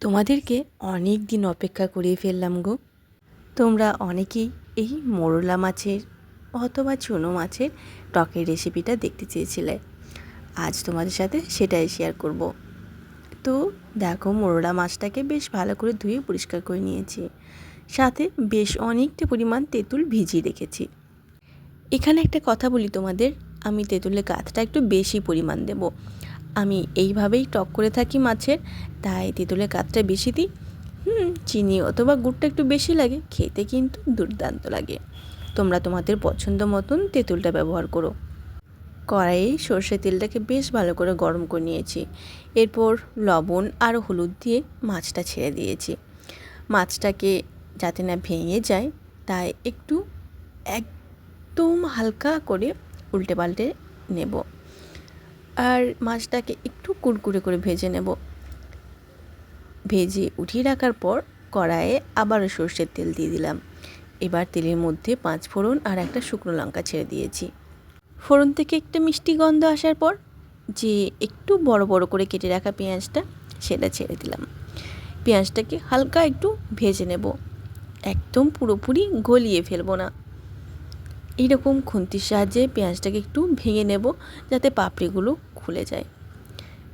তোমাদেরকে অনেক দিন অপেক্ষা করিয়ে ফেললাম গো। তোমরা অনেকেই এই মোরলা মাছের অথবা চুনো মাছের টকের রেসিপিটা দেখতে চেয়েছিলে। আজ তোমাদের সাথে সেটাই শেয়ার করব। তো দেখো, মোরলা মাছটাকে বেশ ভালো করে ধুয়ে পরিষ্কার করে নিয়েছি, সাথে বেশ অনেকটা পরিমাণ তেঁতুল ভিজিয়ে রেখেছি। এখানে একটা কথা বলি তোমাদের, আমি তেঁতুলের গাঁথটা একটু বেশি পরিমাণ দেব। আমি এইভাবেই টক করে থাকি মাছের, তাই তেঁতুলের গাঁথটা বেশি দিই। চিনি অথবা গুড়টা একটু বেশি লাগে, খেতে কিন্তু দুর্দান্ত লাগে। তোমরা তোমাদের পছন্দ মতন তেঁতুলটা ব্যবহার করো। কড়াইয়ে সর্ষের তেলটাকে বেশ ভালো করে গরম করে নিয়েছি। এরপর লবণ আর হলুদ দিয়ে মাছটা ছেড়ে দিয়েছি। মাছটাকে যাতে না ভেঙে যায় তাই একটু একদম হালকা করে উল্টে পাল্টে নেব, আর মাছটাকে একটু কুড়কুড়ে করে ভেজে নেব। ভেজে উঠিয়ে রাখার পর কড়াইয়ে আবারও সর্ষের তেল দিয়ে দিলাম। এবার তেলের মধ্যে 5 ফোড়ন আর একটা শুকনো লঙ্কা ছেড়ে দিয়েছি। ফোড়ন থেকে একটা মিষ্টি গন্ধ আসার পর যে একটু বড় বড় করে কেটে রাখা পেঁয়াজটা সেটা ছেড়ে দিলাম। পেঁয়াজটাকে হালকা একটু ভেজে নেব, একদম পুরোপুরি গলিয়ে ফেলবো না। এইরকম খুন্তির সাহায্যে পেঁয়াজটাকে একটু ভেঙে নেব যাতে পাপড়িগুলো খুলে যায়।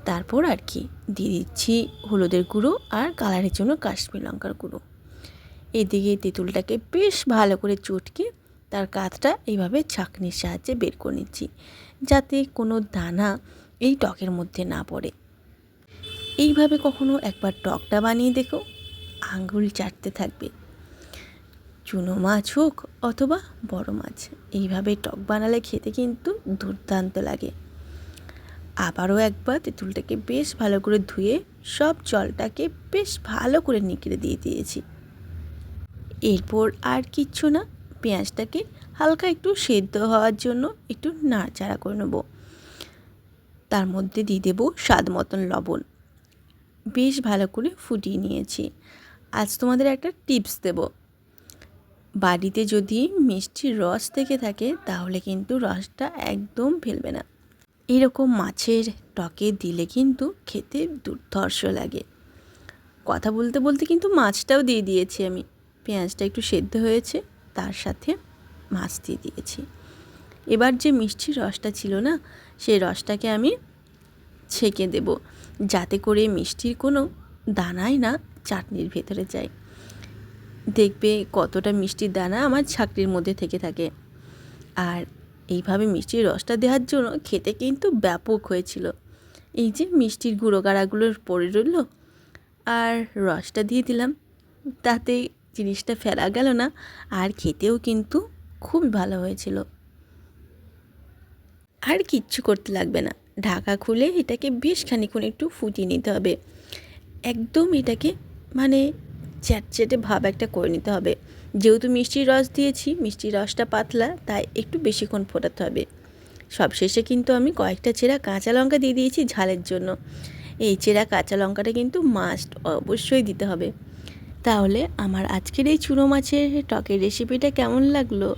তারপর আর কি দিয়ে দিচ্ছি হলুদের গুঁড়ো আর কালারের জন্য কাশ্মীর লঙ্কার গুঁড়ো। এদিকে তেঁতুলটাকে বেশ ভালো করে চটকে তার কাঁধটা এইভাবে ছাঁকনির সাহায্যে বের করে নিচ্ছি, যাতে কোনো দানা এই টকের মধ্যে না পড়ে। এইভাবে কখনো একবার টকটা বানিয়ে দেখো, আঙুল চাটতে থাকবে। চুনো মাছ হোক অথবা বড় মাছ, এইভাবে টক বানালে খেতে কিন্তু দুর্দান্ত লাগে। আবারও একবার তেঁতুলটাকে বেশ ভালো করে ধুয়ে সব জলটাকে বেশ ভালো করে নিংড়ে দিয়ে দিয়েছি। এরপর আর কিচ্ছু না, পেঁয়াজটাকে হালকা একটু সেদ্ধ হওয়ার জন্য একটু নাড়াচাড়া করে নেব। তার মধ্যে দিয়ে দেবো স্বাদ মতন লবণ। বেশ ভালো করে ফুটিয়ে নিয়েছি। আজ তোমাদের একটা টিপস দেব। বাড়িতে যদি মিষ্টির রস থেকে থাকে তাহলে কিন্তু রসটা একদম ফেলবে না। এরকম মাছের টকে দিলে কিন্তু খেতে দুর্ধর্ষ লাগে। কথা বলতে বলতে কিন্তু মাছটাও দিয়ে দিয়েছি আমি। পেঁয়াজটা একটু সেদ্ধ হয়েছে, তার সাথে মাছ দিয়ে দিয়েছি। এবার যে মিষ্টির রসটা ছিল না, সেই রসটাকে আমি ছেঁকে দেব, যাতে করে মিষ্টির কোনো দানাই না চাটনির ভেতরে যায়। দেখবে কতটা মিষ্টির দানা আমার ছাঁকনির মধ্যে থেকে থাকে। আর এইভাবে মিষ্টির রসটা দেওয়ার জন্য খেতে কিন্তু ব্যাপক হয়েছিল। এই যে মিষ্টির গুঁড়ো গাড়াগুলোর পড়ে রইল আর রসটা দিয়ে দিলাম, তাতে জিনিসটা ফেলা গেল না, আর খেতেও কিন্তু খুব ভালো হয়েছিল। আর কিচ্ছু করতে লাগবে না, ঢাকা খুলে এটাকে বেশ খানিক্ষণ একটু ফুটিয়ে নিতে হবে। একদম এটাকে মানে চ্যাটচ্যাটে ভাব একটা করে নিতে হবে। যেহেতু মিষ্টির রস দিয়েছি, মিষ্টির রসটা পাতলা, তাই একটু বেশিক্ষণ ফোটাতে হবে। সবশেষে কিন্তু আমি কয়েকটা চেরা কাঁচা লঙ্কা দিয়ে দিয়েছি ঝালের জন্য। এই চেরা কাঁচা লঙ্কাটা কিন্তু মাস্ট অবশ্যই দিতে হবে। তাহলে আমার আজকের এই চুনো মাছের টকের রেসিপিটা কেমন লাগলো?